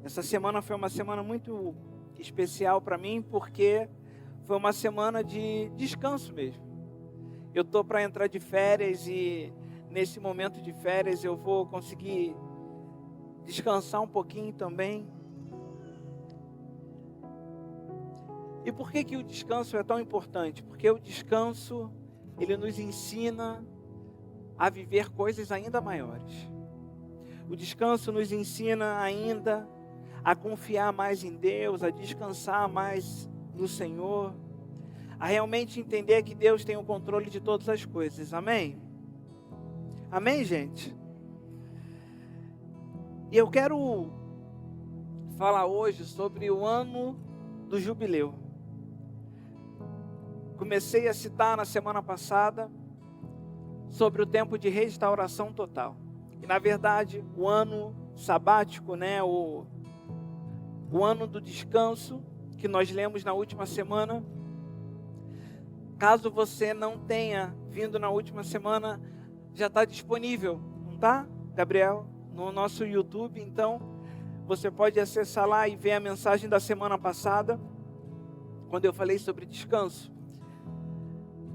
Essa semana foi uma semana muito especial para mim, porque foi uma semana de descanso mesmo. Eu estou para entrar de férias e nesse momento de férias eu vou conseguir descansar um pouquinho também. E por que o descanso é tão importante? Porque o descanso, ele nos ensina a viver coisas ainda maiores. O descanso nos ensina ainda a confiar mais em Deus, a descansar mais no Senhor, a realmente entender que Deus tem o controle de todas as coisas. Amém? Amém, gente? E eu quero falar hoje sobre o ano do jubileu. Comecei a citar na semana passada sobre o tempo de restauração total. E na verdade, o ano sabático, o ano do descanso, que nós lemos na última semana. Caso você não tenha vindo na última semana, já está disponível, não está, Gabriel? No nosso YouTube, então você pode acessar lá e ver a mensagem da semana passada, quando eu falei sobre descanso.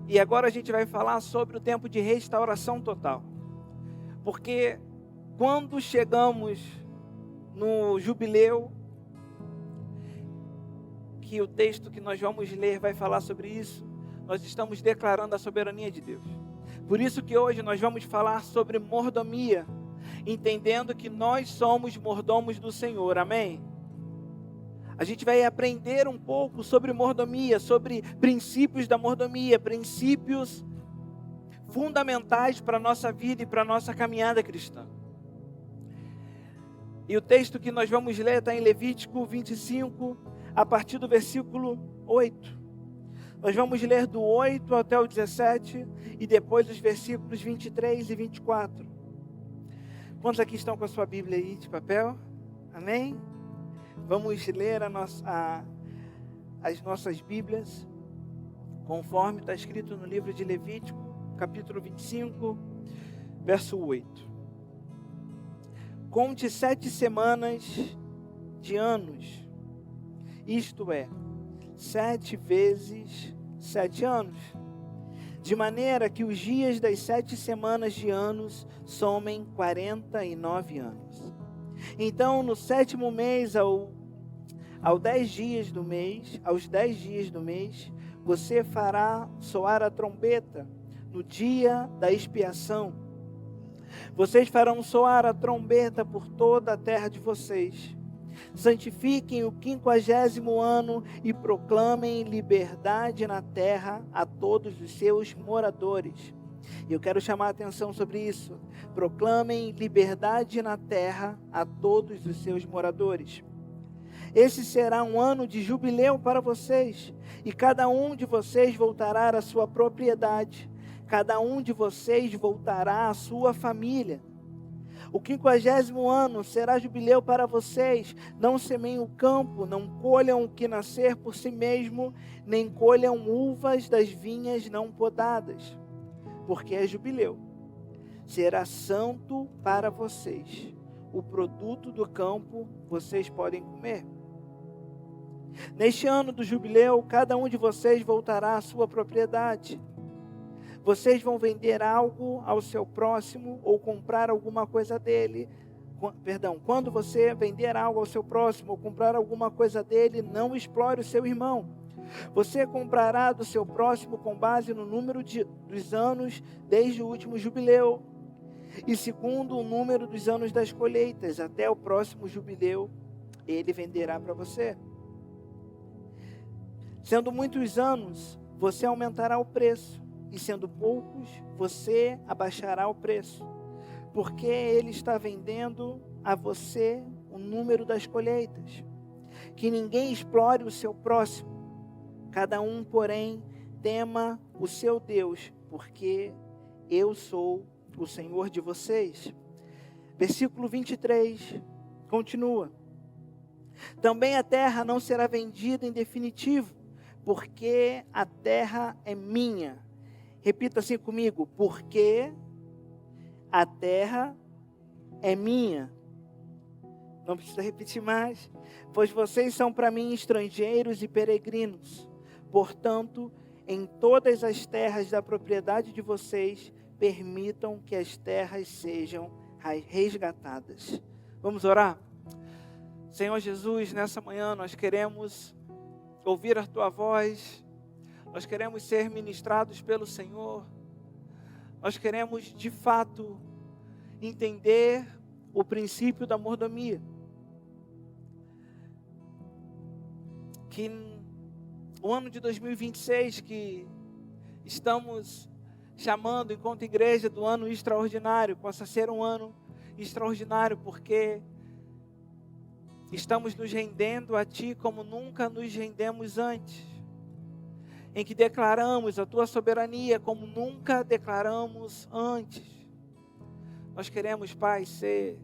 E agora a gente vai falar sobre o tempo de restauração total. Porque quando chegamos no jubileu, que o texto que nós vamos ler vai falar sobre isso, nós estamos declarando a soberania de Deus. Por isso que hoje nós vamos falar sobre mordomia, entendendo que nós somos mordomos do Senhor, amém? A gente vai aprender um pouco sobre mordomia, sobre princípios da mordomia, princípios fundamentais para a nossa vida e para a nossa caminhada cristã. E o texto que nós vamos ler está em Levítico 25, a partir do versículo 8. Nós vamos ler do 8 até o 17 e depois os versículos 23 e 24. Quantos aqui estão com a sua Bíblia aí de papel? Amém? Vamos ler as nossas Bíblias, conforme está escrito no livro de Levítico, capítulo 25, verso 8. Conte 7 semanas de anos, isto é, 7 vezes 7 anos, de maneira que os dias das 7 semanas de anos somem 49 anos. Então, no 7º mês, aos 10 dias do mês, você fará soar a trombeta no dia da expiação. Vocês farão soar a trombeta por toda a terra de vocês. Santifiquem o 50º ano e proclamem liberdade na terra a todos os seus moradores. E eu quero chamar a atenção sobre isso. Proclamem liberdade na terra a todos os seus moradores. Esse será um ano de jubileu para vocês, e cada um de vocês voltará à sua propriedade. Cada um de vocês voltará à sua família. O 50º ano será jubileu para vocês. Não semeiem o campo, não colham o que nascer por si mesmo, nem colham uvas das vinhas não podadas, porque é jubileu. Será santo para vocês. O produto do campo vocês podem comer. Neste ano do jubileu, cada um de vocês voltará à sua propriedade. Vocês vão vender algo ao seu próximo ou comprar alguma coisa dele. Quando você vender algo ao seu próximo ou comprar alguma coisa dele, não explore o seu irmão. Você comprará do seu próximo com base no número dos anos desde o último jubileu e segundo o número dos anos das colheitas. Até o próximo jubileu, ele venderá para você. Sendo muitos anos, você aumentará o preço. E sendo poucos, você abaixará o preço, porque ele está vendendo a você o número das colheitas. Que ninguém explore o seu próximo. Cada um, porém, tema o seu Deus, porque eu sou o Senhor de vocês. Versículo 23, continua. Também a terra não será vendida em definitivo, porque a terra é minha. Repita assim comigo, porque a terra é minha. Não precisa repetir mais. Pois vocês são para mim estrangeiros e peregrinos. Portanto, em todas as terras da propriedade de vocês, permitam que as terras sejam resgatadas. Vamos orar? Senhor Jesus, nessa manhã nós queremos ouvir a Tua voz, nós queremos ser ministrados pelo Senhor, nós queremos de fato entender o princípio da mordomia. Que o ano de 2026, que estamos chamando enquanto igreja do ano extraordinário, possa ser um ano extraordinário, porque estamos nos rendendo a Ti como nunca nos rendemos antes, em que declaramos a Tua soberania como nunca declaramos antes. Nós queremos, Pai, ser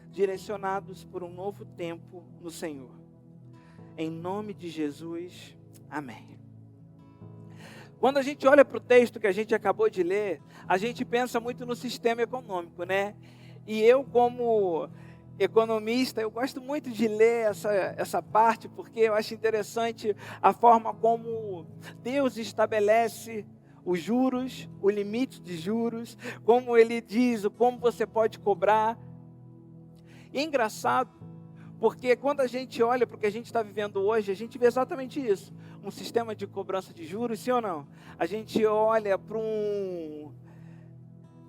direcionados por um novo tempo no Senhor. Em nome de Jesus, amém. Quando a gente olha para o texto que a gente acabou de ler, a gente pensa muito no sistema econômico, né? E eu, como economista, eu gosto muito de ler essa parte, porque eu acho interessante a forma como Deus estabelece os juros, o limite de juros, como Ele diz, como você pode cobrar. E é engraçado, porque quando a gente olha para o que a gente está vivendo hoje, a gente vê exatamente isso. Um sistema de cobrança de juros, sim ou não? A gente olha para um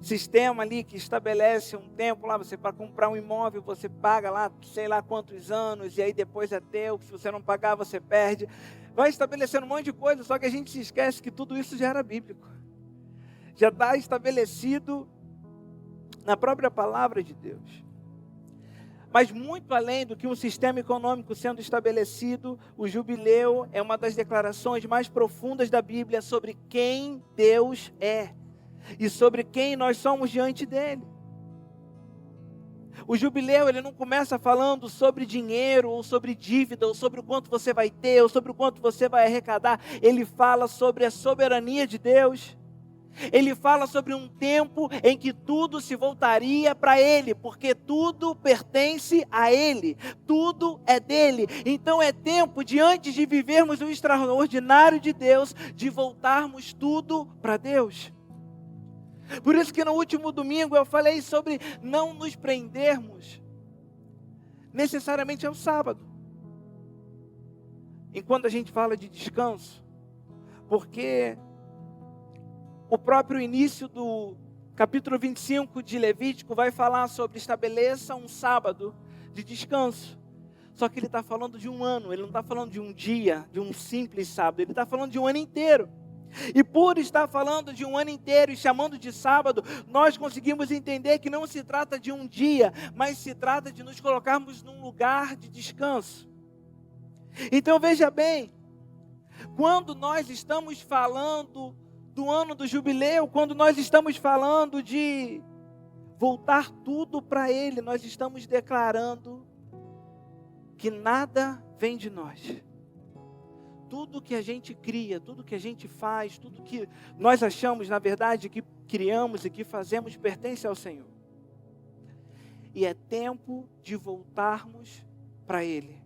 sistema ali que estabelece um tempo lá, você para comprar um imóvel, você paga lá, sei lá quantos anos, e aí depois é teu, se você não pagar, você perde. Vai estabelecendo um monte de coisa, só que a gente se esquece que tudo isso já era bíblico. Já está estabelecido na própria palavra de Deus. Mas muito além do que um sistema econômico sendo estabelecido, o jubileu é uma das declarações mais profundas da Bíblia sobre quem Deus é e sobre quem nós somos diante dele. O jubileu, ele não começa falando sobre dinheiro, ou sobre dívida, ou sobre o quanto você vai ter, ou sobre o quanto você vai arrecadar. Ele fala sobre a soberania de Deus. Ele fala sobre um tempo em que tudo se voltaria para Ele, porque tudo pertence a Ele, tudo é dele. Então é tempo de, antes de vivermos o extraordinário de Deus, de voltarmos tudo para Deus. Por isso que no último domingo eu falei sobre não nos prendermos necessariamente ao sábado, enquanto a gente fala de descanso, porque o próprio início do capítulo 25 de Levítico vai falar sobre estabeleça um sábado de descanso. Só que ele está falando de um ano, ele não está falando de um dia, de um simples sábado, ele está falando de um ano inteiro. E por estar falando de um ano inteiro e chamando de sábado, nós conseguimos entender que não se trata de um dia, mas se trata de nos colocarmos num lugar de descanso. Então veja bem, quando nós estamos falando do ano do jubileu, quando nós estamos falando de voltar tudo para Ele, nós estamos declarando que nada vem de nós. Tudo que a gente cria, tudo que a gente faz, tudo que nós achamos, na verdade, que criamos e que fazemos, pertence ao Senhor. E é tempo de voltarmos para Ele.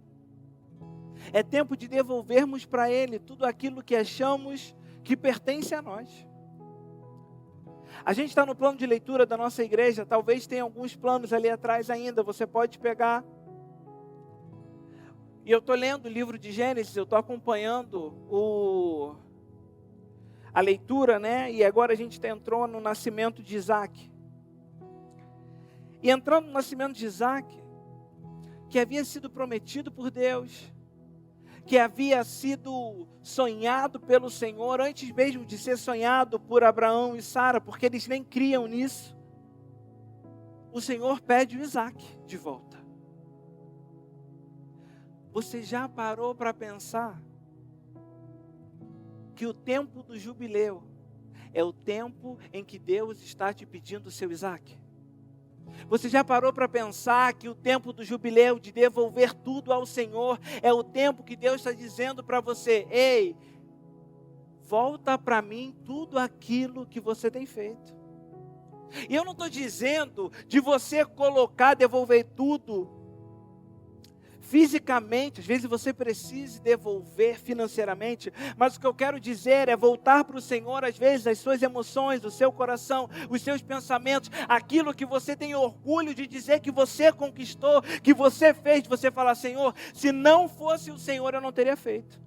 É tempo de devolvermos para Ele tudo aquilo que achamos que pertence a nós. A gente está no plano de leitura da nossa igreja, talvez tenha alguns planos ali atrás ainda, você pode pegar. E eu estou lendo o livro de Gênesis, eu estou acompanhando a leitura, né? E agora a gente entrou no nascimento de Isaac. E entrando no nascimento de Isaac, que havia sido prometido por Deus, que havia sido sonhado pelo Senhor, antes mesmo de ser sonhado por Abraão e Sara, porque eles nem criam nisso. O Senhor pede o Isaac de volta. Você já parou para pensar que o tempo do jubileu é o tempo em que Deus está te pedindo o seu Isaac? Você já parou para pensar que o tempo do jubileu, de devolver tudo ao Senhor, é o tempo que Deus está dizendo para você: ei, volta para mim tudo aquilo que você tem feito. E eu não estou dizendo de você colocar, devolver tudo fisicamente, às vezes você precisa devolver financeiramente, mas o que eu quero dizer é voltar para o Senhor, às vezes, as suas emoções, o seu coração, os seus pensamentos, aquilo que você tem orgulho de dizer que você conquistou, que você fez, você falar: Senhor, se não fosse o Senhor, eu não teria feito.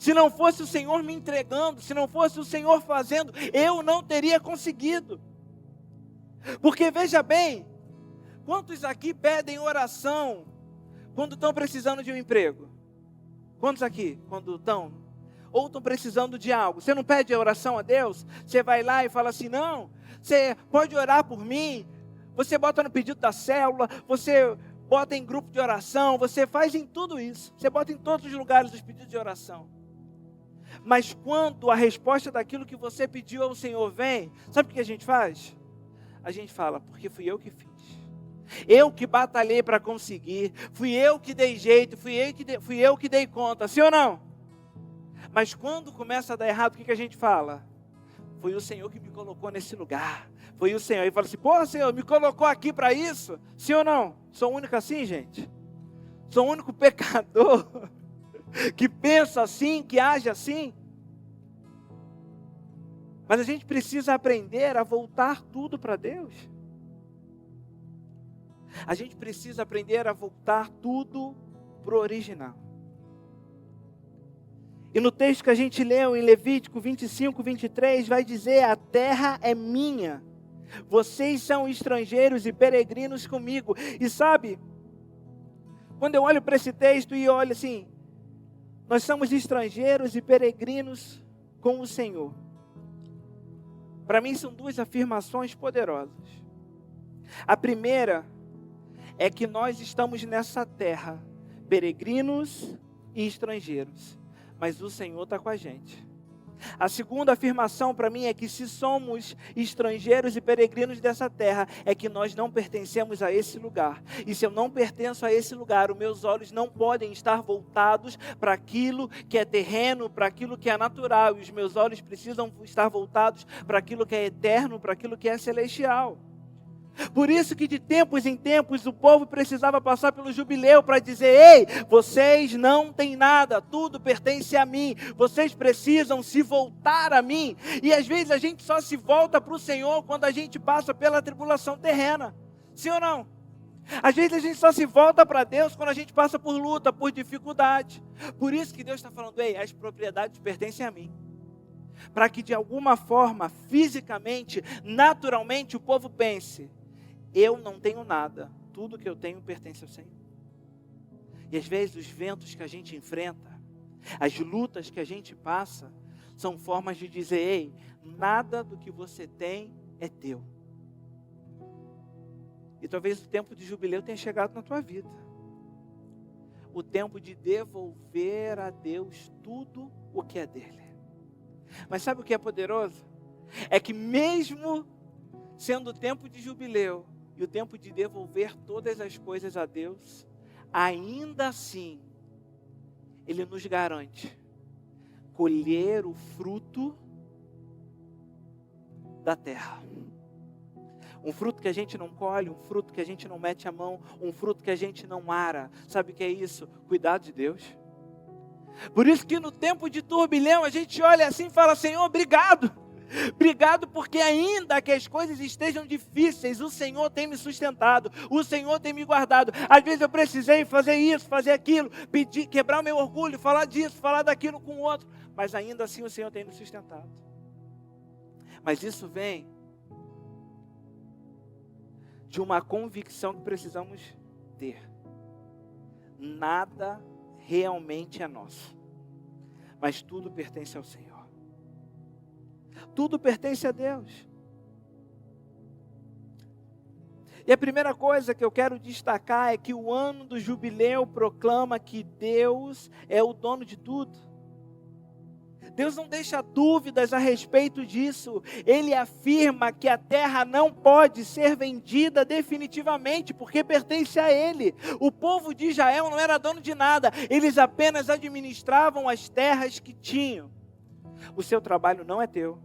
Se não fosse o Senhor me entregando, se não fosse o Senhor fazendo, eu não teria conseguido. Porque veja bem, quantos aqui pedem oração quando estão precisando de um emprego? Quantos aqui, quando estão? Ou estão precisando de algo? Você não pede oração a Deus? Você vai lá e fala assim: não, você pode orar por mim. Você bota no pedido da célula, você bota em grupo de oração, você faz em tudo isso. Você bota em todos os lugares os pedidos de oração. Mas quando a resposta daquilo que você pediu ao Senhor vem, sabe o que a gente faz? A gente fala: porque fui eu que fiz. Eu que batalhei para conseguir, fui eu que dei jeito, fui eu que dei conta, sim ou não? Mas quando começa a dar errado, o que a gente fala? Foi o Senhor que me colocou nesse lugar, foi o Senhor. E fala assim: pô, Senhor, me colocou aqui para isso, sim ou não? Sou o único assim, gente? Sou o único pecador que pensa assim, que age assim? Mas a gente precisa aprender a voltar tudo para Deus. A gente precisa aprender a voltar tudo para o original. E no texto que a gente leu em Levítico 25, 23, vai dizer: a terra é minha, vocês são estrangeiros e peregrinos comigo. E sabe, quando eu olho para esse texto e olho assim, nós somos estrangeiros e peregrinos com o Senhor. Para mim são duas afirmações poderosas. A primeira é que nós estamos nessa terra, peregrinos e estrangeiros, mas o Senhor está com a gente. A segunda afirmação para mim é que se somos estrangeiros e peregrinos dessa terra, é que nós não pertencemos a esse lugar. E se eu não pertenço a esse lugar, os meus olhos não podem estar voltados para aquilo que é terreno, para aquilo que é natural. E os meus olhos precisam estar voltados para aquilo que é eterno, para aquilo que é celestial. Por isso que de tempos em tempos o povo precisava passar pelo jubileu para dizer: ei, vocês não têm nada, tudo pertence a mim, vocês precisam se voltar a mim. E às vezes a gente só se volta para o Senhor quando a gente passa pela tribulação terrena, sim ou não? Às vezes a gente só se volta para Deus quando a gente passa por luta, por dificuldade. Por isso que Deus está falando: ei, as propriedades pertencem a mim. Para que de alguma forma, fisicamente, naturalmente, o povo pense: eu não tenho nada, tudo que eu tenho pertence ao Senhor. E às vezes os ventos que a gente enfrenta, as lutas que a gente passa, são formas de dizer: ei, nada do que você tem é teu. E talvez o tempo de jubileu tenha chegado na tua vida. O tempo de devolver a Deus tudo o que é dele. Mas sabe o que é poderoso? É que mesmo sendo o tempo de jubileu e o tempo de devolver todas as coisas a Deus, ainda assim, Ele nos garante colher o fruto da terra. Um fruto que a gente não colhe, um fruto que a gente não mete a mão, um fruto que a gente não ara. Sabe o que é isso? Cuidado de Deus. Por isso que no tempo de turbilhão a gente olha assim e fala: Senhor, obrigado. Obrigado porque ainda que as coisas estejam difíceis, o Senhor tem me sustentado, o Senhor tem me guardado. Às vezes eu precisei fazer isso, fazer aquilo, pedir, quebrar o meu orgulho, falar disso, falar daquilo com o outro, mas ainda assim o Senhor tem me sustentado. Mas isso vem de uma convicção que precisamos ter: nada realmente é nosso, mas tudo pertence ao Senhor. Tudo pertence a Deus. E a primeira coisa que eu quero destacar é que o ano do jubileu proclama que Deus é o dono de tudo. Deus não deixa dúvidas a respeito disso. Ele afirma que a terra não pode ser vendida definitivamente, porque pertence a Ele. O povo de Israel não era dono de nada, eles apenas administravam as terras que tinham. O seu trabalho não é teu,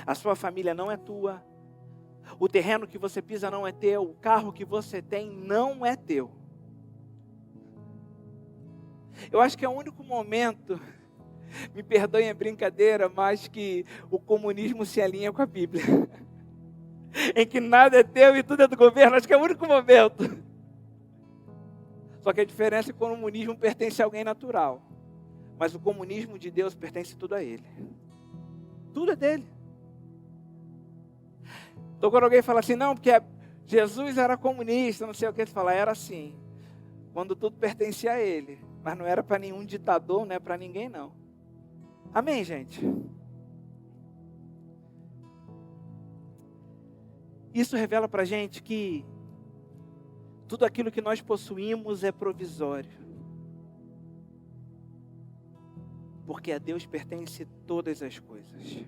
a sua família não é tua, o terreno que você pisa não é teu, o carro que você tem não é teu. Eu acho que é o único momento, me perdoem a brincadeira, mas que o comunismo se alinha com a Bíblia. Em que nada é teu e tudo é do governo, acho que é o único momento. Só que a diferença é que o comunismo pertence a alguém natural. Mas o comunismo de Deus pertence tudo a Ele. Tudo é dele. Então quando alguém fala assim, não, porque Jesus era comunista, não sei o que, ele fala, era assim. Quando tudo pertencia a Ele. Mas não era para nenhum ditador, não é para ninguém não. Amém, gente? Isso revela para a gente que tudo aquilo que nós possuímos é provisório. Porque a Deus pertence todas as coisas.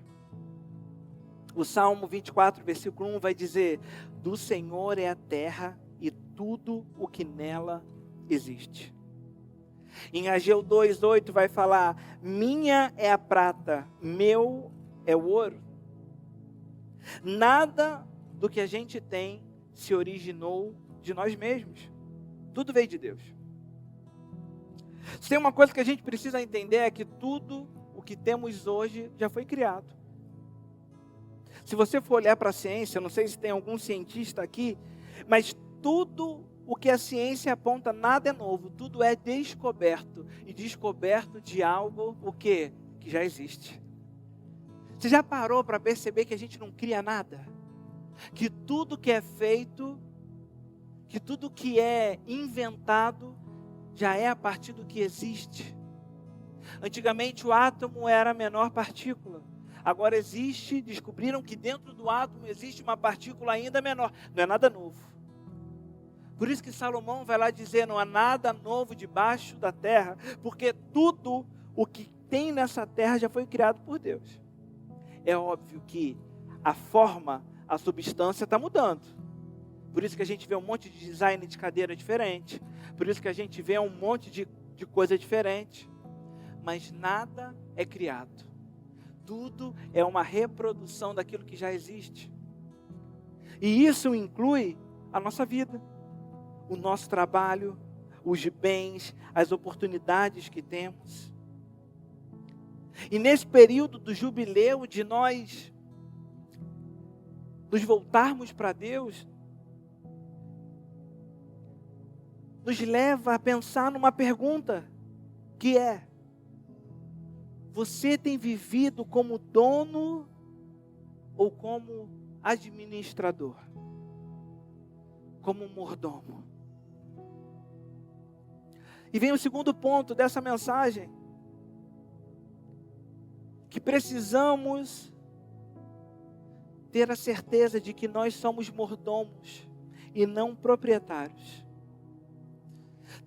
O Salmo 24, versículo 1 vai dizer, do Senhor é a terra e tudo o que nela existe. Em Ageu 2:8 vai falar, minha é a prata, meu é o ouro. Nada do que a gente tem se originou de nós mesmos. Tudo veio de Deus. Se tem uma coisa que a gente precisa entender é que tudo o que temos hoje já foi criado. Se você for olhar para a ciência, não sei se tem algum cientista aqui, mas tudo o que a ciência aponta, nada é novo, tudo é descoberto. E descoberto de algo, o quê? Que já existe. Você já parou para perceber que a gente não cria nada? Que tudo que é feito, que tudo que é inventado, já é a partir do que existe. Antigamente o átomo era a menor partícula. Agora descobriram que dentro do átomo existe uma partícula ainda menor. Não é nada novo. Por isso que Salomão vai lá dizer, não há nada novo debaixo da terra, porque tudo o que tem nessa terra já foi criado por Deus. É óbvio que a forma, a substância está mudando. Por isso que a gente vê um monte de design de cadeira diferente. Por isso que a gente vê um monte de coisa diferente. Mas nada é criado. Tudo é uma reprodução daquilo que já existe. E isso inclui a nossa vida, o nosso trabalho, os bens, as oportunidades que temos. E nesse período do jubileu, de nós nos voltarmos para Deus, nos leva a pensar numa pergunta, que é, você tem vivido como dono ou como administrador? Como mordomo? E vem o segundo ponto dessa mensagem, que precisamos ter a certeza de que nós somos mordomos e não proprietários.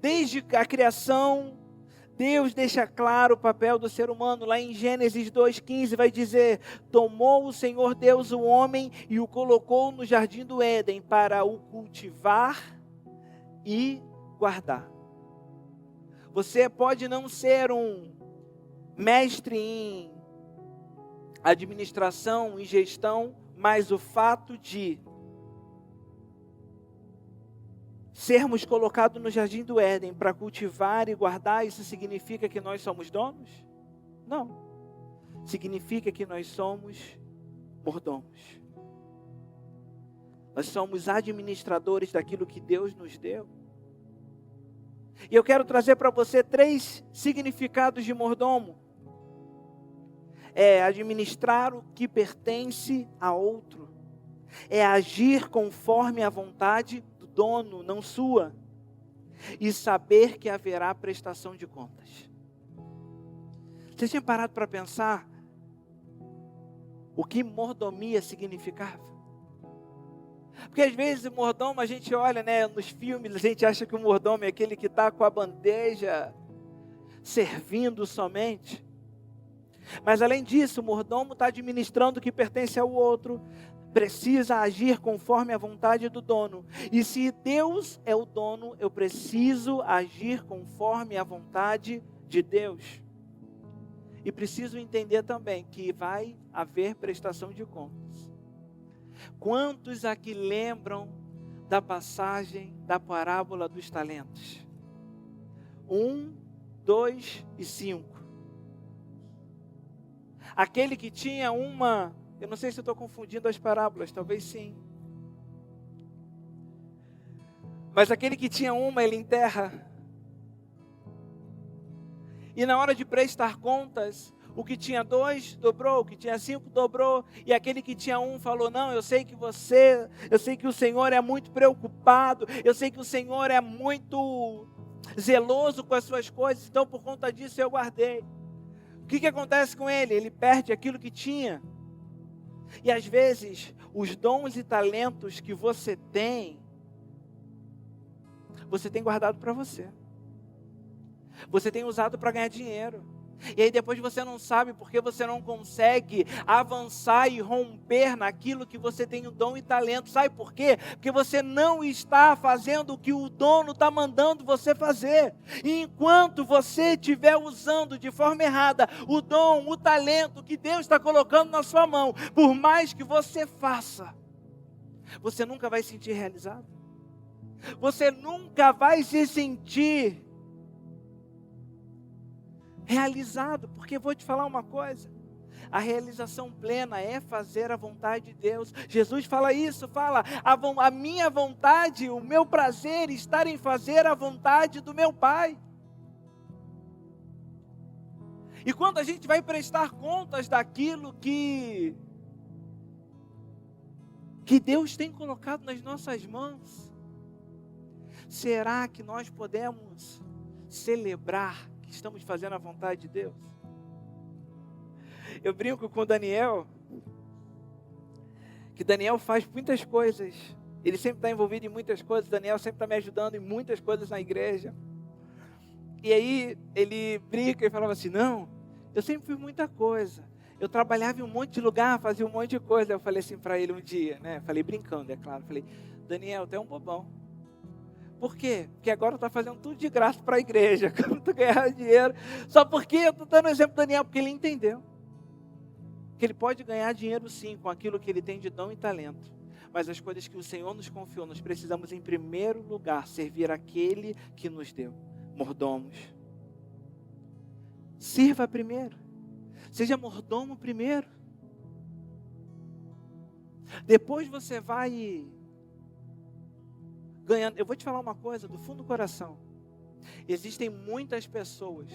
Desde a criação, Deus deixa claro o papel do ser humano. Lá em Gênesis 2:15 vai dizer, tomou o Senhor Deus o homem e o colocou no jardim do Éden para o cultivar e guardar. Você pode não ser um mestre em administração e gestão, mas o fato de sermos colocados no jardim do Éden para cultivar e guardar, isso significa que nós somos donos? Não. Significa que nós somos mordomos. Nós somos administradores daquilo que Deus nos deu. E eu quero trazer para você 3 significados de mordomo. É administrar o que pertence a outro. É agir conforme a vontade do dono, não sua. E saber que haverá prestação de contas. Você tinha parado para pensar o que mordomia significava? Porque às vezes o mordomo, a gente olha, né, nos filmes, a gente acha que o mordomo é aquele que está com a bandeja servindo somente. Mas além disso, o mordomo está administrando o que pertence ao outro, precisa agir conforme a vontade do dono. E se Deus é o dono, eu preciso agir conforme a vontade de Deus. E preciso entender também que vai haver prestação de contas. Quantos aqui lembram da passagem da parábola dos talentos? 1, 2 e 5. Aquele que tinha uma, eu não sei se eu estou confundindo as parábolas, talvez sim. Mas aquele que tinha uma, ele enterra. E na hora de prestar contas, o que tinha 2 dobrou, o que tinha 5 dobrou, e aquele que tinha 1 falou: não, eu sei que o Senhor é muito preocupado, eu sei que o Senhor é muito zeloso com as suas coisas, então por conta disso eu guardei. O que acontece com ele? Ele perde aquilo que tinha. E às vezes, os dons e talentos que você tem guardado para você. Você tem usado para ganhar dinheiro. E aí depois você não sabe porque você não consegue avançar e romper naquilo que você tem o dom e talento. Sabe por quê? Porque você não está fazendo o que o dono está mandando você fazer. E enquanto você estiver usando de forma errada o dom, o talento que Deus está colocando na sua mão, por mais que você faça, você nunca vai se sentir realizado. Você nunca vai se sentir realizado, porque vou te falar uma coisa, a realização plena é fazer a vontade de Deus. Jesus fala isso, a minha vontade, o meu prazer estar em fazer a vontade do meu Pai. E quando a gente vai prestar contas daquilo que Deus tem colocado nas nossas mãos, será que nós podemos celebrar que estamos fazendo a vontade de Deus? Eu brinco com o Daniel, que Daniel faz muitas coisas, ele sempre está envolvido em muitas coisas, Daniel sempre está me ajudando em muitas coisas na igreja. E aí ele brinca e falava assim: não, eu sempre fiz muita coisa, eu trabalhava em um monte de lugar, fazia um monte de coisa. Eu falei assim para ele um dia, né? Falei brincando, é claro, falei: Daniel, tu é um bobão. Por quê? Porque agora está fazendo tudo de graça para a igreja, quando tu ganhar dinheiro. Só porque eu estou dando o exemplo do Daniel, porque ele entendeu que ele pode ganhar dinheiro sim, com aquilo que ele tem de dom e talento. Mas as coisas que o Senhor nos confiou, nós precisamos em primeiro lugar servir aquele que nos deu. Mordomos. Sirva primeiro. Seja mordomo primeiro. Depois você vai ganhando. Eu vou te falar uma coisa do fundo do coração. Existem muitas pessoas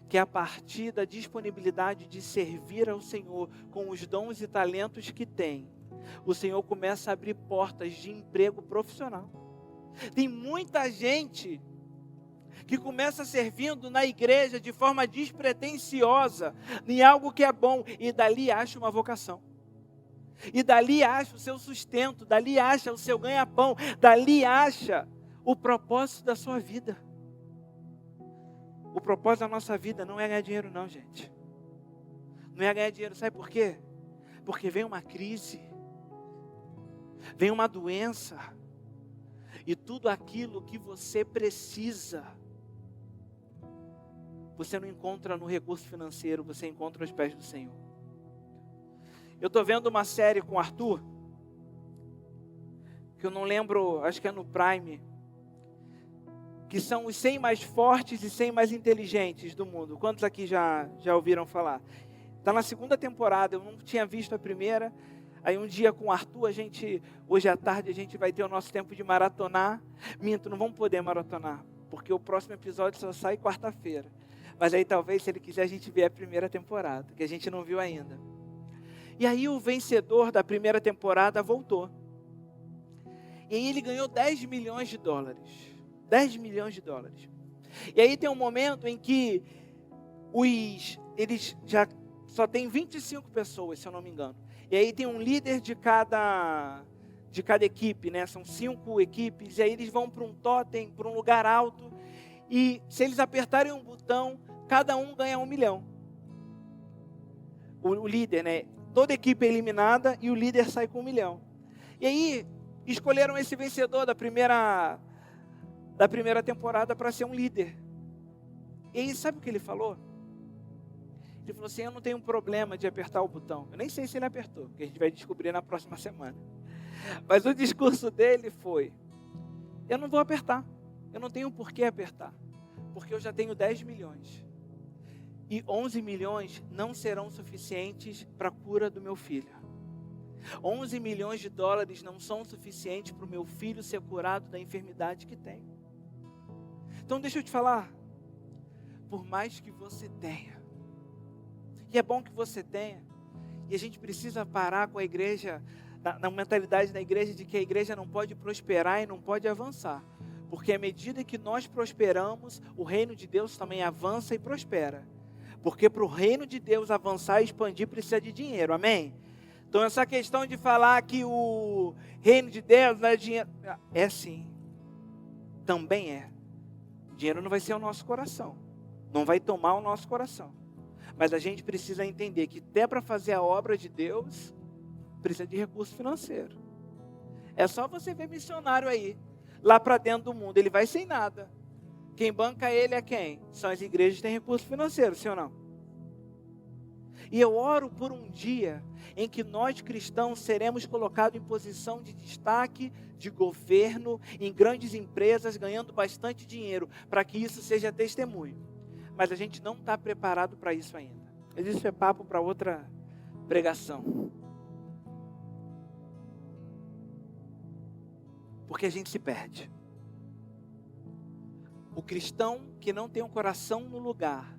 que a partir da disponibilidade de servir ao Senhor com os dons e talentos que tem, o Senhor começa a abrir portas de emprego profissional. Tem muita gente que começa servindo na igreja de forma despretensiosa, em algo que é bom, e dali acha uma vocação. E dali acha o seu sustento, dali acha o seu ganha-pão, dali acha o propósito da sua vida. O propósito da nossa vida não é ganhar dinheiro não, gente. Não é ganhar dinheiro, sabe por quê? Porque vem uma crise, vem uma doença, e tudo aquilo que você precisa, você não encontra no recurso financeiro, você encontra aos pés do Senhor. Eu estou vendo uma série com o Arthur, que eu não lembro, acho que é no Prime, que são os 100 mais fortes e 100 mais inteligentes do mundo. Quantos aqui já ouviram falar? Está na 2ª temporada, eu não tinha visto a primeira. Aí um dia com o Arthur, hoje à tarde a gente vai ter o nosso tempo de maratonar. Minto, não vamos poder maratonar, porque o próximo episódio só sai quarta-feira. Mas aí talvez, se ele quiser, a gente vê a primeira temporada, que a gente não viu ainda. E aí o vencedor da primeira temporada voltou. E aí ele ganhou 10 milhões de dólares. 10 milhões de dólares. E aí tem um momento em que eles já só tem 25 pessoas, se eu não me engano. E aí tem um líder de cada equipe, né? São 5 equipes. E aí eles vão para um totem, para um lugar alto. E se eles apertarem um botão, cada um ganha 1 milhão. O líder, né? Toda equipe é eliminada e o líder sai com 1 milhão. E aí escolheram esse vencedor da primeira temporada para ser um líder. E aí sabe o que ele falou? Ele falou assim: eu não tenho um problema de apertar o botão. Eu nem sei se ele apertou, porque a gente vai descobrir na próxima semana. Mas o discurso dele foi: eu não vou apertar. Eu não tenho por que apertar. porque eu já tenho 10 milhões. E 11 milhões não serão suficientes para a cura do meu filho. 11 milhões de dólares não são suficientes para o meu filho ser curado da enfermidade que tem. Então deixa eu te falar, por mais que você tenha, e é bom que você tenha, e a gente precisa parar com a igreja, na mentalidade da igreja de que a igreja não pode prosperar e não pode avançar, porque à medida que nós prosperamos, o reino de Deus também avança e prospera, porque para o reino de Deus avançar e expandir precisa de dinheiro, amém? Então essa questão de falar que o reino de Deus não é dinheiro, é sim, também é. O dinheiro não vai ser o nosso coração, não vai tomar o nosso coração. Mas a gente precisa entender que até para fazer a obra de Deus, precisa de recurso financeiro. É só você ver missionário aí, lá para dentro do mundo, ele vai sem nada. Quem banca ele é quem? São as igrejas que têm recurso financeiro, sim ou não? E eu oro por um dia em que nós cristãos seremos colocados em posição de destaque, de governo, em grandes empresas, ganhando bastante dinheiro, para que isso seja testemunho. Mas a gente não está preparado para isso ainda. Mas isso é papo para outra pregação. Porque a gente se perde. O cristão que não tem um coração no lugar,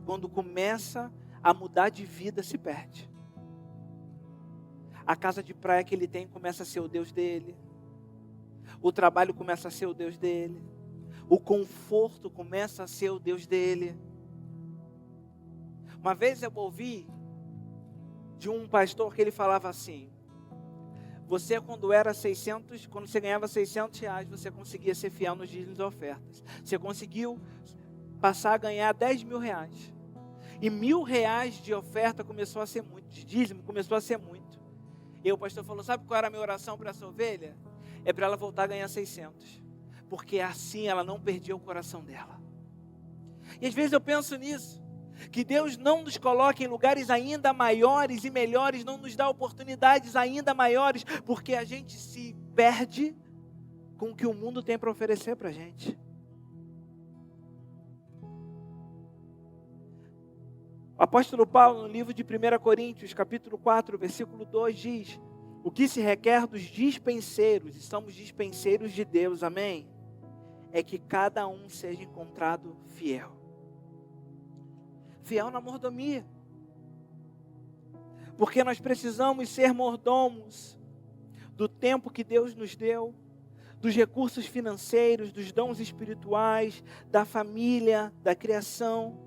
quando começa a mudar de vida, se perde. A casa de praia que ele tem começa a ser o Deus dele. O trabalho começa a ser o Deus dele. O conforto começa a ser o Deus dele. Uma vez eu ouvi de um pastor que ele falava assim: você quando você ganhava 600 reais, você conseguia ser fiel nos dízimos e ofertas. Você conseguiu passar a ganhar 10 mil reais. E 1.000 reais de oferta começou a ser muito, de dízimo começou a ser muito. E o pastor falou: sabe qual era a minha oração para essa ovelha? É para ela voltar a ganhar 600. Porque assim ela não perdia o coração dela. E às vezes eu penso nisso, que Deus não nos coloca em lugares ainda maiores e melhores, não nos dá oportunidades ainda maiores, porque a gente se perde com o que o mundo tem para oferecer para a gente. O apóstolo Paulo, no livro de 1 Coríntios, capítulo 4, versículo 2, diz: o que se requer dos dispenseiros, e somos dispenseiros de Deus, amém? É que cada um seja encontrado fiel. Fiel na mordomia. Porque nós precisamos ser mordomos do tempo que Deus nos deu, dos recursos financeiros, dos dons espirituais, da família, da criação.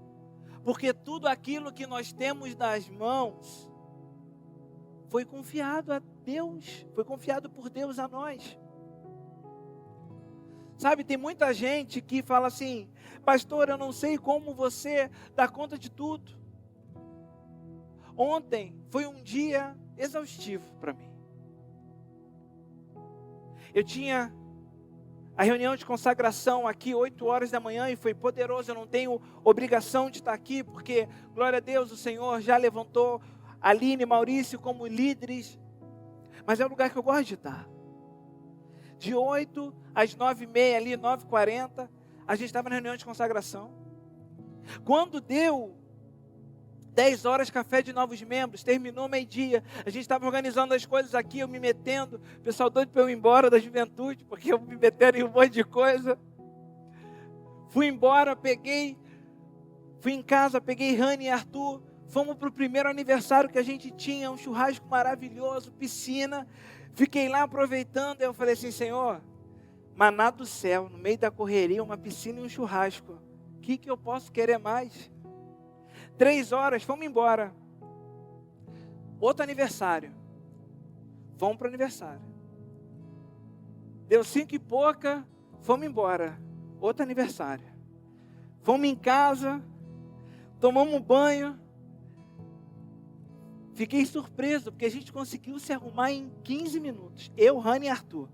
Porque tudo aquilo que nós temos nas mãos foi confiado a Deus, foi confiado por Deus a nós. Sabe, tem muita gente que fala assim: pastor, eu não sei como você dá conta de tudo. Ontem foi um dia exaustivo para mim. Eu tinha a reunião de consagração aqui 8 horas da manhã e foi poderoso. Eu não tenho obrigação de estar aqui, porque, glória a Deus, o Senhor já levantou Aline e Maurício como líderes. Mas é o lugar que eu gosto de estar. De 8 às 9h30 ali, 9h40, a gente estava na reunião de consagração. Quando deu 10 horas, café de novos membros, terminou meio-dia, a gente estava organizando as coisas aqui, eu me metendo, o pessoal doido para eu ir embora da juventude, porque eu me metendo em um monte de coisa. Fui embora, fui em casa, peguei Rani e Arthur, fomos para o primeiro aniversário que a gente tinha, um churrasco maravilhoso, piscina, fiquei lá aproveitando, e eu falei assim: Senhor, maná do céu, no meio da correria, uma piscina e um churrasco, o que eu posso querer mais? 3 horas, fomos embora. Outro aniversário. Vamos para o aniversário. Deu 5 e pouca, fomos embora. Outro aniversário. Fomos em casa, tomamos um banho. Fiquei surpreso, porque a gente conseguiu se arrumar em 15 minutos. Eu, Rani e Arthur.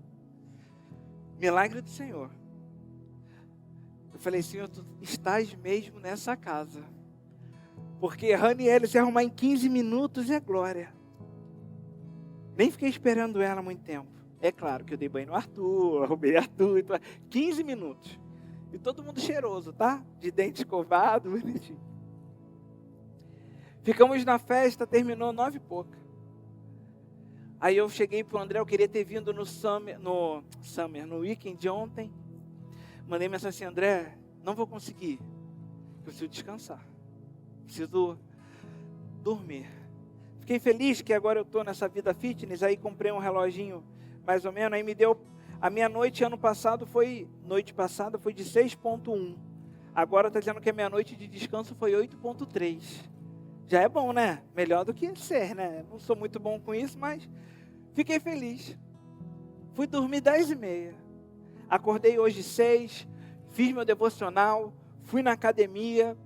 Milagre do Senhor. Eu falei: Senhor, tu estás mesmo nessa casa. Porque Rani e ele se arrumar em 15 minutos é glória. Nem fiquei esperando ela muito tempo. É claro que eu dei banho no Arthur, arrumei Arthur. 15 minutos. E todo mundo cheiroso, tá? De dente escovado, bonitinho. Ficamos na festa, terminou 9 e pouca. Aí eu cheguei pro André, eu queria ter vindo no weekend de ontem. Mandei mensagem assim: André, não vou conseguir. Eu preciso descansar. Preciso dormir. Fiquei feliz que agora eu estou nessa vida fitness. Aí comprei um reloginho, mais ou menos. Aí me deu... A minha noite noite passada foi de 6.1. Agora está dizendo que a minha noite de descanso foi 8.3. Já é bom, né? Melhor do que ser, né? Não sou muito bom com isso, mas fiquei feliz. Fui dormir 10h30. Acordei hoje 6, fiz meu devocional, fui na academia,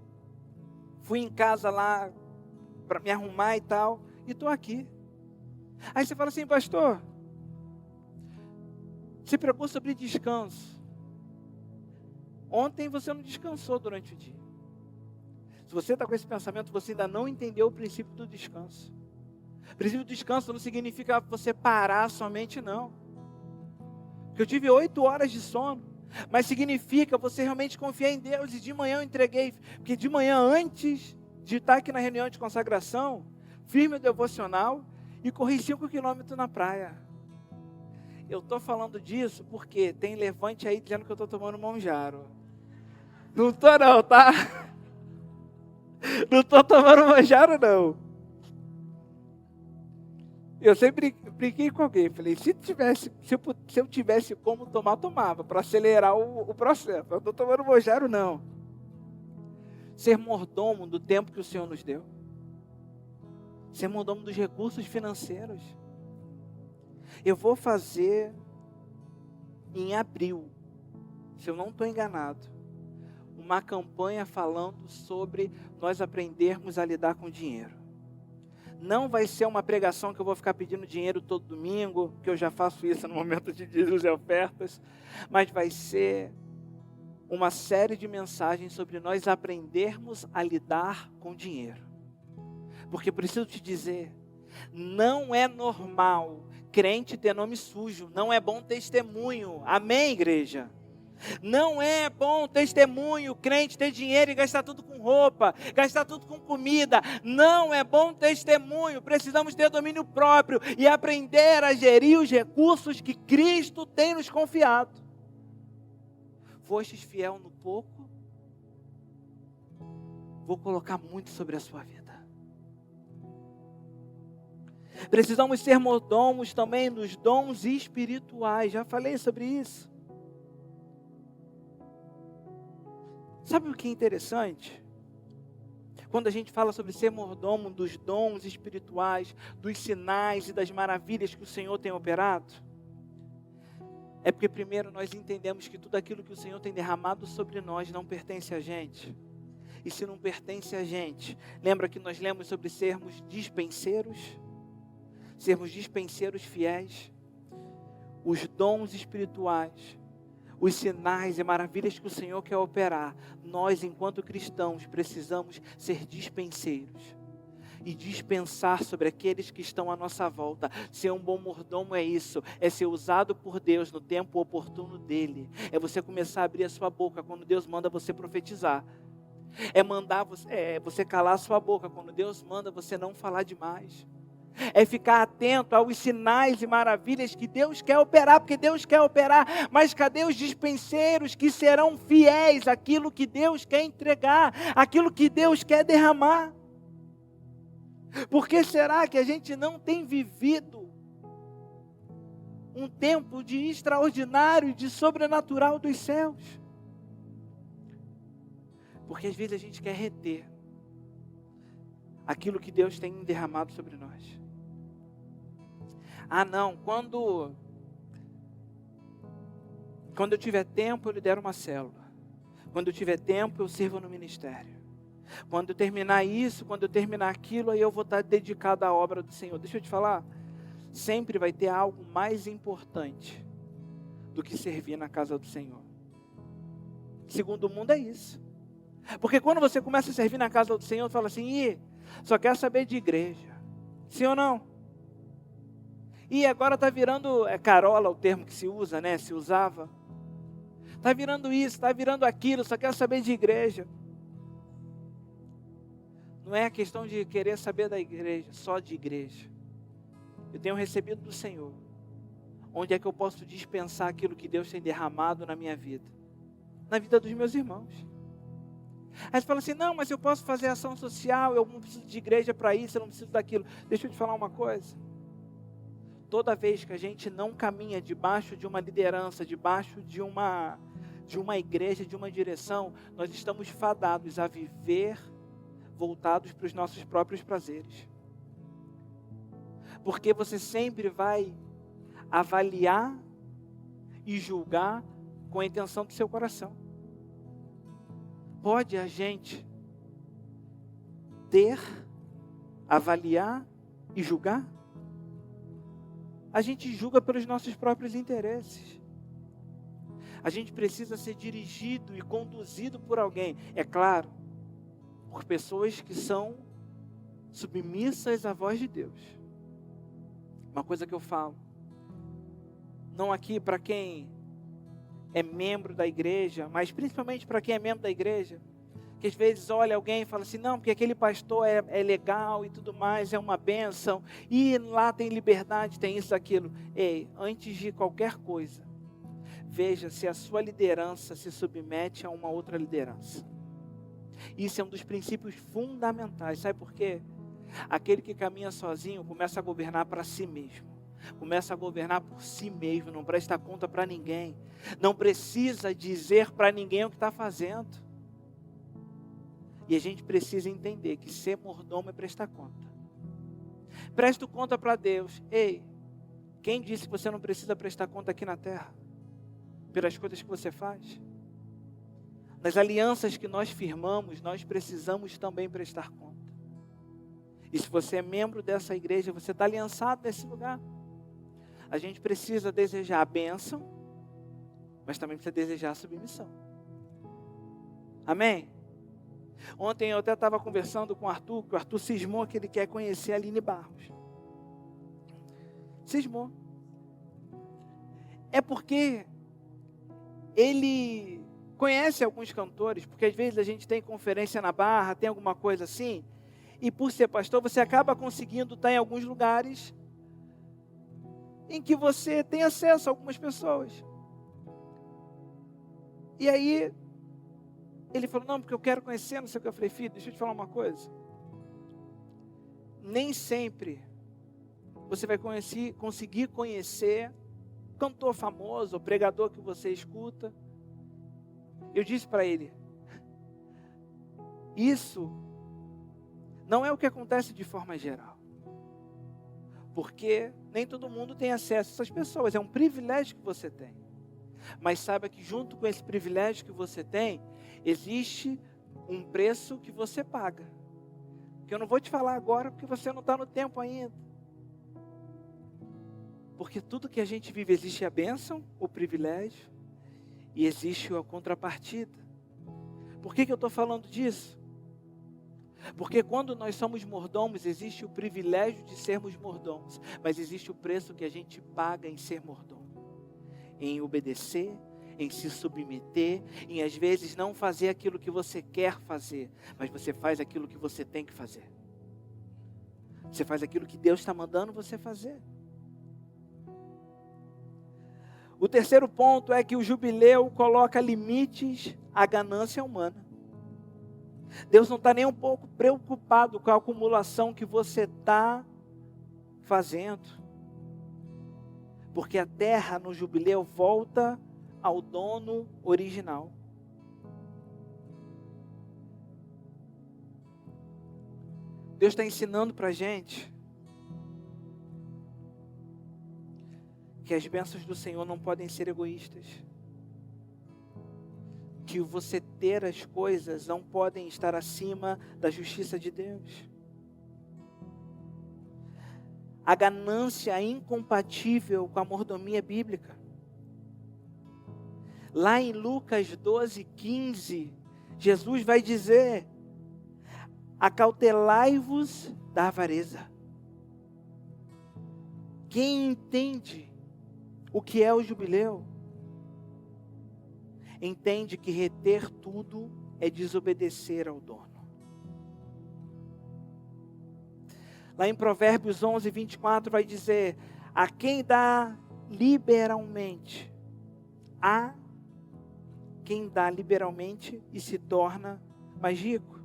fui em casa lá para me arrumar e tal, e estou aqui. Aí você fala assim: pastor, se preocupa sobre descanso. Ontem você não descansou durante o dia. Se você está com esse pensamento, você ainda não entendeu o princípio do descanso. O princípio do descanso não significa você parar somente, não. Porque eu tive 8 horas de sono, mas significa você realmente confiar em Deus. E de manhã eu entreguei, porque de manhã, antes de estar aqui na reunião de consagração, fiz meu devocional e corri 5 quilômetros na praia. Eu estou falando disso porque tem levante aí dizendo que eu estou tomando Monjaro. Não estou não, tá? Não estou tomando Monjaro não. Eu sempre brinquei com alguém, falei: se eu tivesse como tomar, tomava, para acelerar o processo. Eu não estou tomando Monjaro não. Ser mordomo do tempo que o Senhor nos deu. Ser mordomo dos recursos financeiros. Eu vou fazer em abril, se eu não estou enganado, uma campanha falando sobre nós aprendermos a lidar com dinheiro. Não vai ser uma pregação que eu vou ficar pedindo dinheiro todo domingo, que eu já faço isso no momento de dízimos e ofertas, mas vai ser uma série de mensagens sobre nós aprendermos a lidar com dinheiro. Porque preciso te dizer, não é normal crente ter nome sujo, não é bom testemunho. Amém, igreja? Não é bom testemunho crente ter dinheiro e gastar tudo com roupa, gastar tudo com comida. Não é bom testemunho. Precisamos ter domínio próprio e aprender a gerir os recursos que Cristo tem nos confiado. Fostes fiel no pouco, vou colocar muito sobre a sua vida. Precisamos ser mordomos também nos dons espirituais. Já falei sobre isso. Sabe o que é interessante? Quando a gente fala sobre ser mordomo dos dons espirituais, dos sinais e das maravilhas que o Senhor tem operado, é porque primeiro nós entendemos que tudo aquilo que o Senhor tem derramado sobre nós não pertence a gente. E se não pertence a gente, lembra que nós lemos sobre sermos dispenseiros? Sermos dispenseiros fiéis. Os dons espirituais, os sinais e maravilhas que o Senhor quer operar, nós, enquanto cristãos, precisamos ser dispenseiros e dispensar sobre aqueles que estão à nossa volta. Ser um bom mordomo é isso, é ser usado por Deus no tempo oportuno dele. É você começar a abrir a sua boca quando Deus manda você profetizar. É você calar a sua boca quando Deus manda você não falar demais. É ficar atento aos sinais e maravilhas que Deus quer operar, porque Deus quer operar, mas cadê os dispenseiros que serão fiéis àquilo que Deus quer entregar, àquilo que Deus quer derramar? Por que será que a gente não tem vivido um tempo de extraordinário, de sobrenatural dos céus? Porque às vezes a gente quer reter aquilo que Deus tem derramado sobre nós. Ah não, quando eu tiver tempo eu lidero uma célula. Quando eu tiver tempo eu sirvo no ministério. Quando eu terminar isso, quando eu terminar aquilo, aí eu vou estar dedicado à obra do Senhor. Deixa eu te falar, sempre vai ter algo mais importante do que servir na casa do Senhor. Segundo o mundo é isso. Porque quando você começa a servir na casa do Senhor, fala assim: só quer saber de igreja. Sim ou não? E agora está virando carola o termo que se usa, né? Se usava. Está virando isso, está virando aquilo, só quero saber de igreja. Não é a questão de querer saber da igreja, só de igreja. Eu tenho recebido do Senhor. Onde é que eu posso dispensar aquilo que Deus tem derramado na minha vida? Na vida dos meus irmãos. Aí você fala assim, não, mas eu posso fazer ação social, eu não preciso de igreja para isso, eu não preciso daquilo. Deixa eu te falar uma coisa. Toda vez que a gente não caminha debaixo de uma liderança, debaixo de uma igreja, de uma direção, nós estamos fadados a viver voltados para os nossos próprios prazeres. Porque você sempre vai avaliar e julgar com a intenção do seu coração. Pode a gente avaliar e julgar? A gente julga pelos nossos próprios interesses. A gente precisa ser dirigido e conduzido por alguém. É claro, por pessoas que são submissas à voz de Deus. Uma coisa que eu falo, não aqui para quem é membro da igreja, mas principalmente para quem é membro da igreja, que às vezes olha alguém e fala assim, não, porque aquele pastor é legal e tudo mais, é uma bênção, e lá tem liberdade, tem isso, aquilo. Ei, antes de qualquer coisa, veja se a sua liderança se submete a uma outra liderança. Isso é um dos princípios fundamentais, sabe por quê? Aquele que caminha sozinho começa a governar para si mesmo. Começa a governar por si mesmo, não presta conta para ninguém. Não precisa dizer para ninguém o que está fazendo. E a gente precisa entender que ser mordomo é prestar conta. Presta conta para Deus. Ei, quem disse que você não precisa prestar conta aqui na terra? Pelas coisas que você faz? Nas alianças que nós firmamos, nós precisamos também prestar conta. E se você é membro dessa igreja, você está aliançado nesse lugar. A gente precisa desejar a bênção, mas também precisa desejar a submissão. Amém? Ontem eu até estava conversando com o Arthur, que o Arthur cismou que ele quer conhecer a Aline Barros. Cismou. É porque ele conhece alguns cantores, porque às vezes a gente tem conferência na Barra, tem alguma coisa assim, e por ser pastor, você acaba conseguindo estar em alguns lugares em que você tem acesso a algumas pessoas. E aí, ele falou, não, porque eu quero conhecer, não sei o que. Eu falei, filho, deixa eu te falar uma coisa. Nem sempre você vai conseguir conhecer cantor famoso, ou pregador que você escuta. Eu disse para ele, isso não é o que acontece de forma geral. Porque nem todo mundo tem acesso a essas pessoas. É um privilégio que você tem. Mas saiba que junto com esse privilégio que você tem, existe um preço que você paga. Que eu não vou te falar agora, porque você não está no tempo ainda. Porque tudo que a gente vive, existe a bênção, o privilégio, e existe a contrapartida. Por que eu estou falando disso? Porque quando nós somos mordomos, existe o privilégio de sermos mordomos, mas existe o preço que a gente paga em ser mordomo. Em obedecer, em se submeter, em às vezes não fazer aquilo que você quer fazer, mas você faz aquilo que você tem que fazer. Você faz aquilo que Deus está mandando você fazer. O terceiro ponto é que o jubileu coloca limites à ganância humana. Deus não está nem um pouco preocupado com a acumulação que você está fazendo. Porque a terra no jubileu volta ao dono original. Deus está ensinando para a gente que as bênçãos do Senhor não podem ser egoístas. Que você ter as coisas não podem estar acima da justiça de Deus. A ganância é incompatível com a mordomia bíblica. Lá em Lucas 12:15, Jesus vai dizer: acautelai-vos da avareza. Quem entende o que é o jubileu, entende que reter tudo é desobedecer ao dono. Lá em Provérbios 11, 24 vai dizer: a quem dá liberalmente, a quem dá liberalmente e se torna mais rico.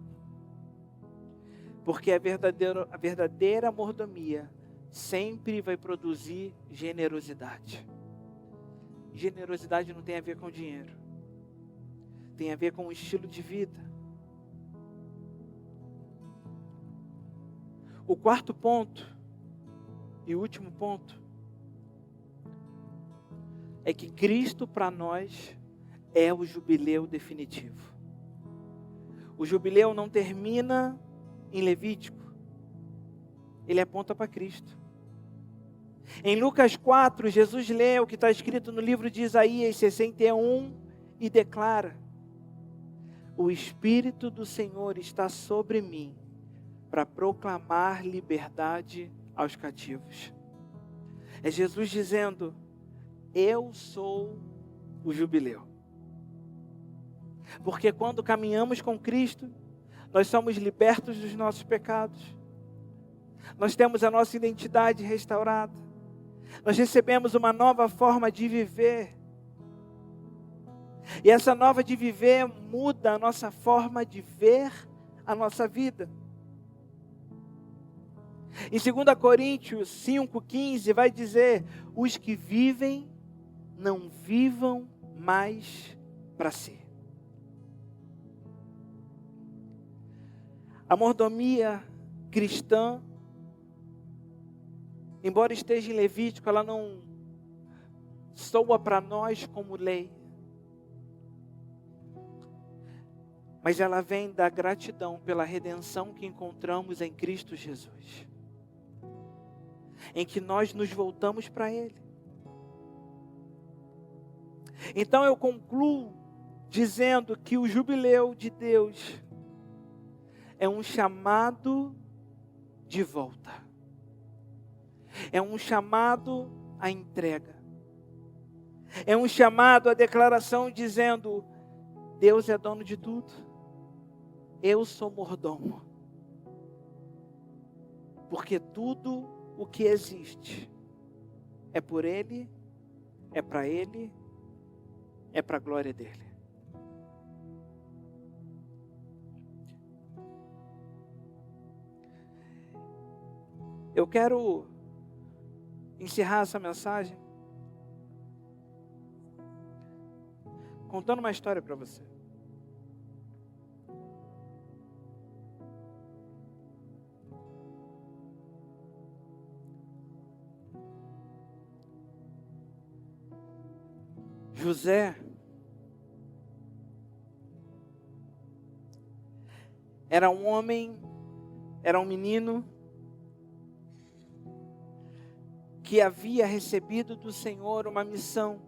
Porque a verdadeira mordomia sempre vai produzir generosidade. Generosidade não tem a ver com dinheiro. Tem a ver com o estilo de vida. O quarto ponto, e último ponto, é que Cristo para nós é o jubileu definitivo. O jubileu não termina em Levítico. Ele aponta para Cristo. Em Lucas 4, Jesus lê o que está escrito no livro de Isaías 61 e declara: o Espírito do Senhor está sobre mim para proclamar liberdade aos cativos. É Jesus dizendo: eu sou o jubileu. Porque quando caminhamos com Cristo, nós somos libertos dos nossos pecados. Nós temos a nossa identidade restaurada. Nós recebemos uma nova forma de viver. E essa nova de viver muda a nossa forma de ver a nossa vida. Em 2 Coríntios 5,15 vai dizer: os que vivem, não vivam mais para si. A mordomia cristã, embora esteja em Levítico, ela não soa para nós como lei. Mas ela vem da gratidão pela redenção que encontramos em Cristo Jesus. Em que nós nos voltamos para Ele. Então eu concluo dizendo que o jubileu de Deus é um chamado de volta. É um chamado à entrega. É um chamado à declaração dizendo: Deus é dono de tudo. Eu sou mordomo. Porque tudo o que existe é por Ele, é para Ele, é para a glória dEle. Eu quero encerrar essa mensagem contando uma história para você. José era um homem, era um menino que havia recebido do Senhor uma missão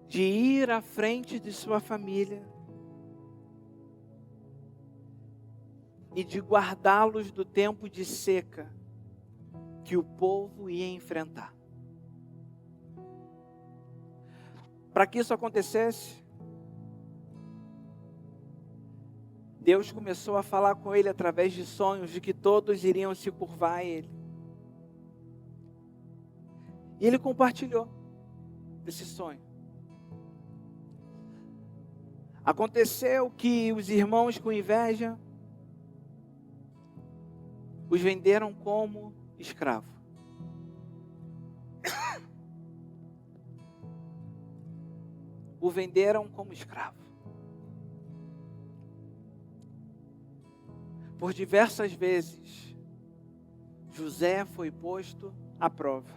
de ir à frente de sua família e de guardá-los do tempo de seca que o povo ia enfrentar. Para que isso acontecesse, Deus começou a falar com ele através de sonhos de que todos iriam se curvar a ele. E ele compartilhou esse sonho. Aconteceu que os irmãos, com inveja, os venderam como escravo. O venderam como escravo. Por diversas vezes, José foi posto à prova.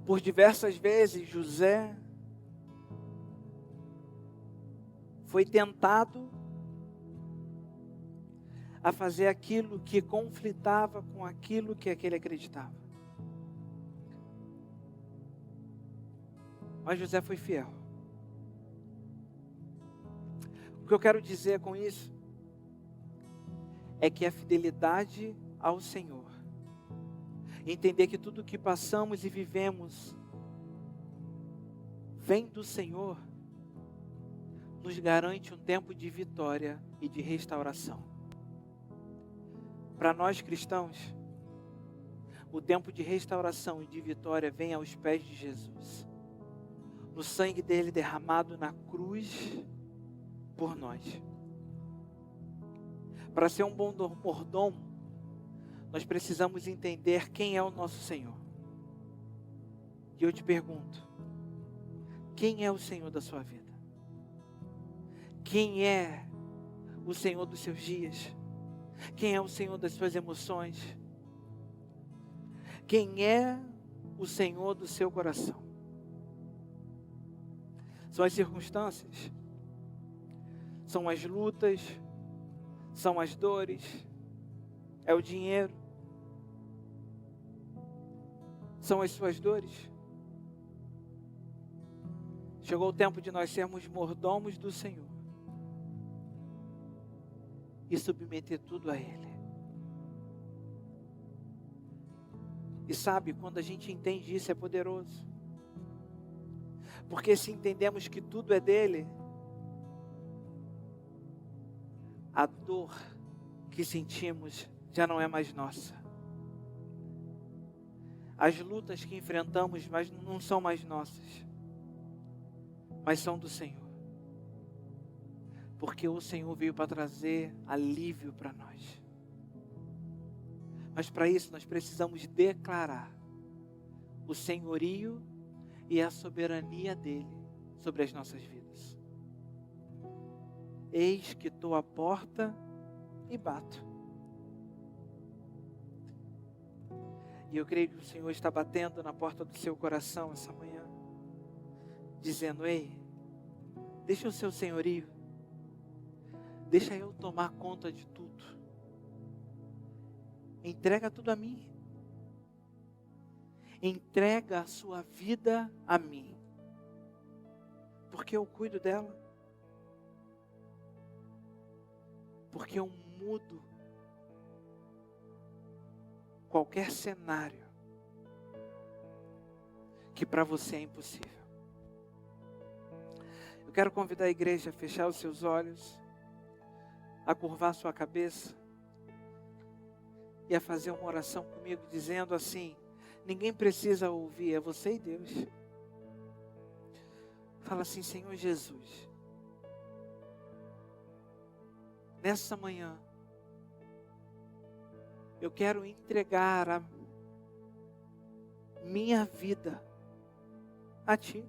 Por diversas vezes, José foi tentado a fazer aquilo que conflitava com aquilo que ele acreditava. Mas José foi fiel. O que eu quero dizer com isso é que a fidelidade ao Senhor, entender que tudo que passamos e vivemos vem do Senhor, nos garante um tempo de vitória e de restauração. Para nós cristãos, o tempo de restauração e de vitória vem aos pés de Jesus, no sangue dele derramado na cruz por nós. Para ser um bom mordomo, nós precisamos entender quem é o nosso Senhor. E eu te pergunto, quem é o Senhor da sua vida? Quem é o Senhor dos seus dias? Quem é o Senhor das suas emoções? Quem é o Senhor do seu coração? São as circunstâncias? São as lutas? São as dores? É o dinheiro? São as suas dores? Chegou o tempo de nós sermos mordomos do Senhor e submeter tudo a Ele. E sabe, quando a gente entende isso, é poderoso. Porque se entendemos que tudo é dele, a dor que sentimos já não é mais nossa. As lutas que enfrentamos mas não são mais nossas, mas são do Senhor. Porque o Senhor veio para trazer alívio para nós. Mas para isso nós precisamos declarar o senhorio e a soberania dele sobre as nossas vidas. Eis que estou à porta e bato. E eu creio que o Senhor está batendo na porta do seu coração essa manhã, dizendo: ei, deixa o seu senhorio, deixa eu tomar conta de tudo. Entrega tudo a mim. Entrega a sua vida a mim, porque eu cuido dela, porque eu mudo qualquer cenário que para você é impossível. Eu quero convidar a igreja a fechar os seus olhos, a curvar sua cabeça e a fazer uma oração comigo, dizendo assim: ninguém precisa ouvir, é você e Deus. Fala assim: Senhor Jesus, nessa manhã, eu quero entregar a minha vida a Ti.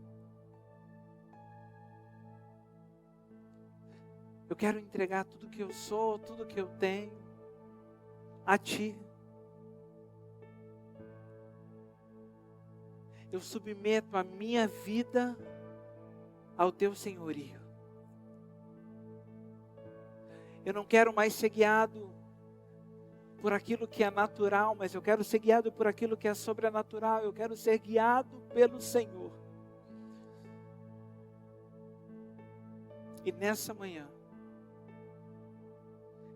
Eu quero entregar tudo que eu sou, tudo que eu tenho a Ti. Eu submeto a minha vida ao Teu senhorio. Eu não quero mais ser guiado por aquilo que é natural, mas eu quero ser guiado por aquilo que é sobrenatural. Eu quero ser guiado pelo Senhor. E nessa manhã,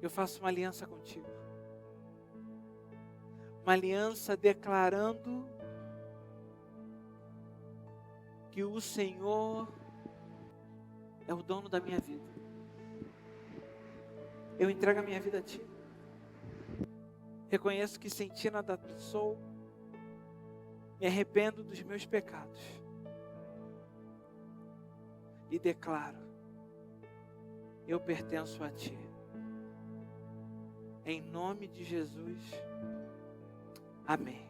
eu faço uma aliança contigo. Uma aliança declarando que o Senhor é o dono da minha vida. Eu entrego a minha vida a Ti. Reconheço que sem Ti nada sou. Me arrependo dos meus pecados. E declaro: eu pertenço a Ti. Em nome de Jesus. Amém.